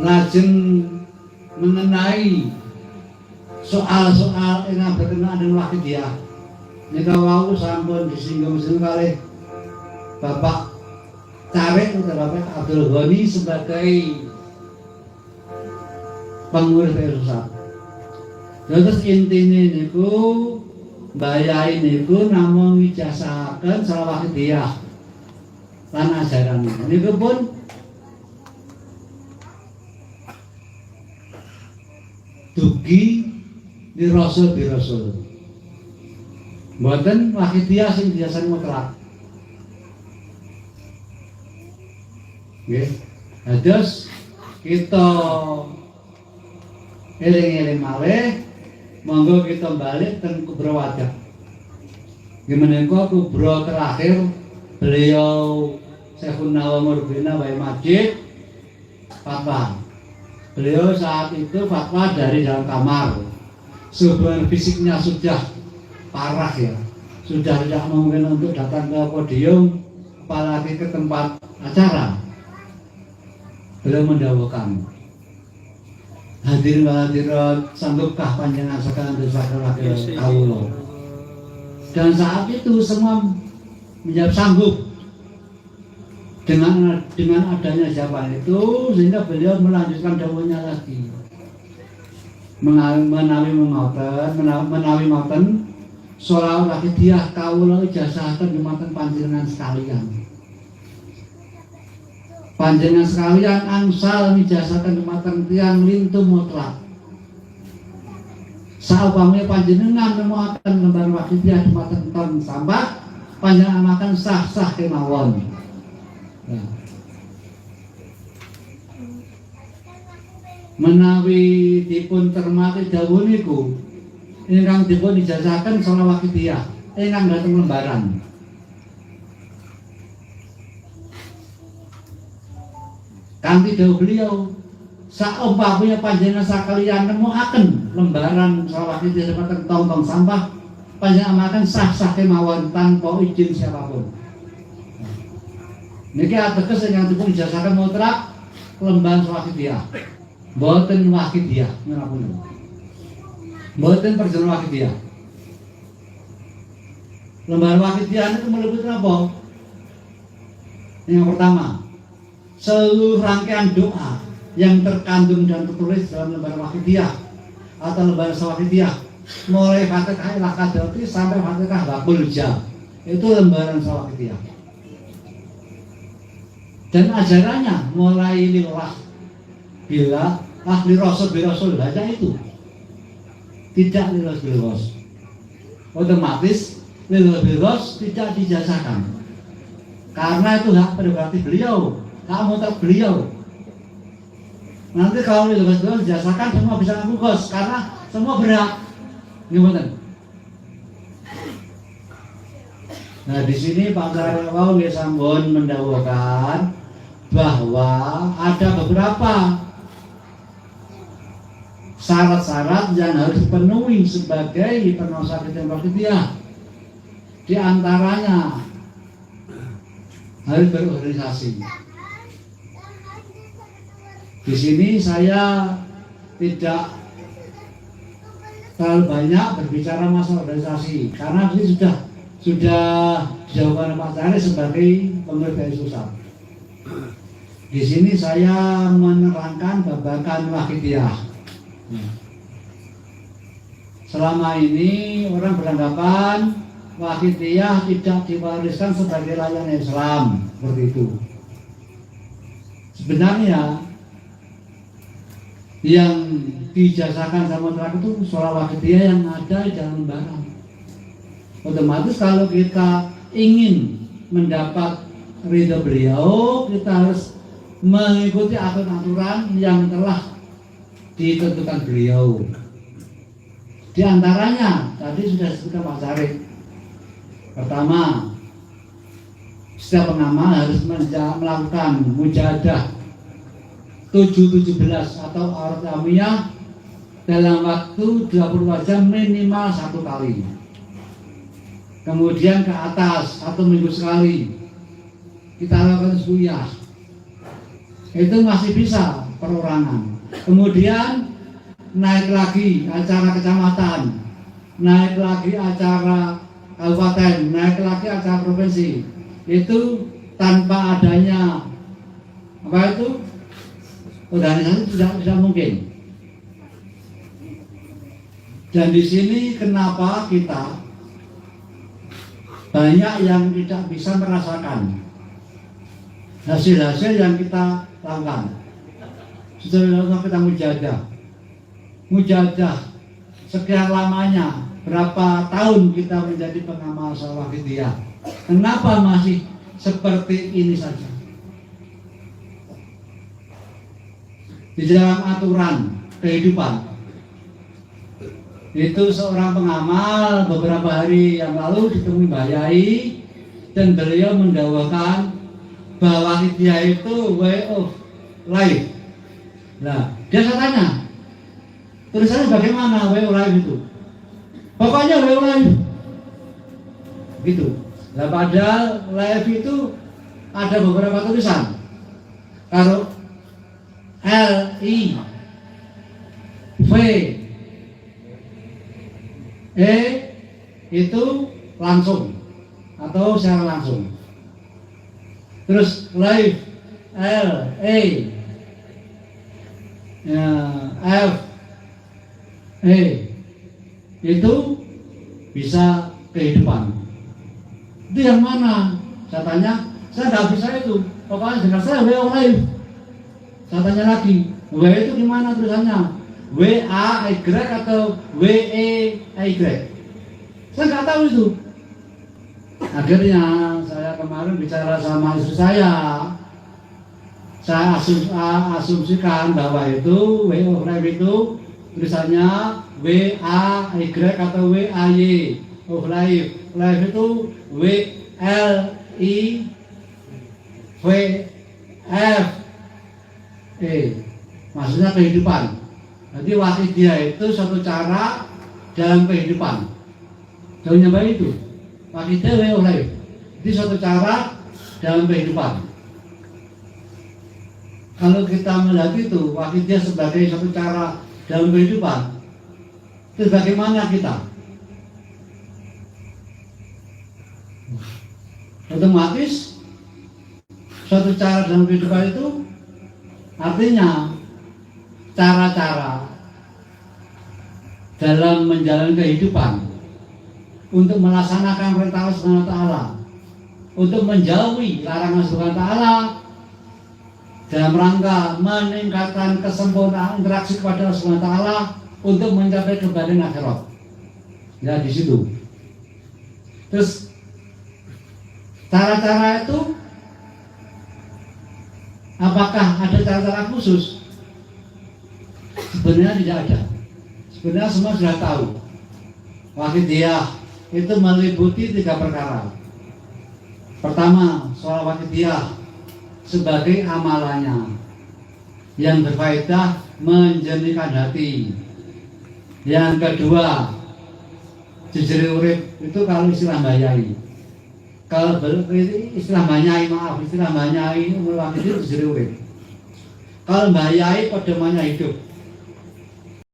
lajeng mengenai soal-soal yang berkenaan dengan wakidiyah. Nika wau sampun disinggung kalih Bapak Carik atau Bapak Abdul Ghani sebagai pengurus pusat. Terus intinya niku bayai niku namung ngijazahaken salah wakidiyah lan ajaran niku pun dugi di rasul. Mboten wakidiyah sing biasa mutlak. Nggih. Terus kita eling-eling malih monggo kita balik ten kubro wajah. Gimana kok kubro terakhir beliau Syekhun Nawamur Bina Bayi Majid fatwa. Beliau saat itu fatwa dari dalam kamar. Hubungan fisiknya sudah parah ya, sudah tidak mungkin untuk datang ke podium apalagi ke tempat acara. Beliau mendawuhkan, hadirin hadirat sanggupkah panjenengan sekarang disahkan ke kawula. Dan saat itu semua menjawab sanggup dengan adanya jawaban itu, sehingga beliau melanjutkan dawuhnya lagi menawi moten soal wakidiyah kawula ijazahaken dumateng panjenengan sekalian. Panjenengan sekalian angsal ijazahaken dumateng tiyang lintu mutlak. Saupamane panjenengan nemoaken lembar wakidiyah dumateng ton sampah, panjenengan akan sah-sah kemawon. Nah. Menawi dipun termati dawuh niku ingkang dipun ijazahaken salah wakidiyah ingkang dateng lembaran. Kanthi dawuh beliau, saumpamanya panjenengan sakalian nemoaken lembaran salah wakidiyah dumateng tong-tong sampah, panjenengan akan sah-sah kemawon tanpa izin siapapun. Niki ateges ingkang dipun ijazahaken mutlak lembaran salah wakidiyah. Mboten wakidiyah menapa. Mboten perjalanan wakidiyah. Lembar wakidiyah itu meliputi apa? Yang pertama, seluruh rangkaian doa yang terkandung dan tertulis dalam lembar wakidiyah atau lembar wakidiyah, mulai Fatihah ila Qadati sampai Fatihah Baqul Jah, itu lembaran wakidiyah. Dan ajarannya mulai lillah bila ahli rasul birasul saja itu tidak liros otomatis liros tidak dijazahkan karena itu hak prerogatif beliau, hak mutlak beliau. Nanti kalau liros dijazahkan semua bisa ngaku kos karena semua berhak. Gimana? Nah di sini Pak Karawau Sambon mendawuhkan bahwa ada beberapa syarat-syarat yang harus dipenuhi sebagai penerus wakidiyah. Di antaranya harus berorganisasi. Di sini saya tidak terlalu banyak berbicara masalah organisasi karena ini sudah dijawabkan Pak Cari sebagai pengurus pusat. Di sini saya menerangkan babakan wakidiyah. Selama ini orang beranggapan wakidiyah tidak diwariskan sebagai layanan Islam seperti itu. Sebenarnya yang dijazahkan sama masyarakat itu soal wakidiyah yang ada di dalam lembaran. Otomatis kalau kita ingin mendapat ridho beliau, kita harus mengikuti aturan-aturan yang telah ditentukan beliau. Di antaranya tadi sudah disebutkan Pak Syarif. Pertama, setiap pengamal harus melakukan mujahadah 7-17 atau aurat amiyah dalam waktu 24 jam minimal 1 kali. Kemudian ke atas 1 minggu sekali kita lakukan suyah. Itu masih bisa perorangan. Kemudian naik lagi acara kecamatan, naik lagi acara kabupaten, naik lagi acara provinsi. Itu tanpa adanya apa itu organisasi tidak mungkin. Dan di sini kenapa kita banyak yang tidak bisa merasakan hasil-hasil yang kita lakukan. Setelah kita mujahadah sekian lamanya, berapa tahun kita menjadi pengamal Salafiyah. Kenapa masih seperti ini saja? Di dalam aturan kehidupan itu seorang pengamal beberapa hari yang lalu ditemui Mbah Yai dan beliau mendakwakan bahwa Wakidiyah itu way of life. Nah, dia saya tanya, tulisannya bagaimana way of life itu? Pokoknya way of life gitu. Nah, padahal life itu ada beberapa tulisan. Kalau L-I V E itu langsung atau secara langsung. Terus live L A F E itu bisa kehidupan. Itu yang mana? Saya tanya, saya nggak bisa itu. Pokoknya dengar saya way of life. Saya tanya lagi, W itu gimana tulisannya? W-A-Y atau W-E-Y? Saya nggak tahu itu. Akhirnya saya kemarin bicara sama istri saya asumsikan bahwa itu way of life itu tulisannya W-A-Y atau W-A-Y of life. Life itu W-L-I-V-F-E, maksudnya kehidupan. Jadi Wakidiyah itu suatu cara dalam kehidupan. Jauhnya baik itu. Wakidiyah way of life. Jadi suatu cara dalam kehidupan. Kalau kita melihat itu Wakidiyah sebagai suatu cara dalam kehidupan, itu bagaimana kita? Otomatis suatu cara dalam kehidupan itu artinya cara-cara dalam menjalani kehidupan untuk melaksanakan perintah Allah Subhanahu wa taala, untuk menjauhi larangan Subhanahu wa taala dalam rangka meningkatkan kesempurnaan interaksi kepada Allah Subhanahu wa taala untuk mencapai kebahagiaan akhirat. Ya di situ. Terus cara-cara itu apakah ada cara-cara khusus? Sebenarnya tidak ada. Sebenarnya semua sudah tahu. Wakidiyah itu meliputi 3 perkara. Pertama, soal Wakidiyah sebagai amalannya yang berfaedah menjernihkan hati. Yang kedua, jejeri urip itu kalau istilah Mbah Yai. Kalau istilah Mbah Yai, istilah Mbah Yai Wakidiyah jejeri urip. Kalau Mbah Yai pedomannya hidup.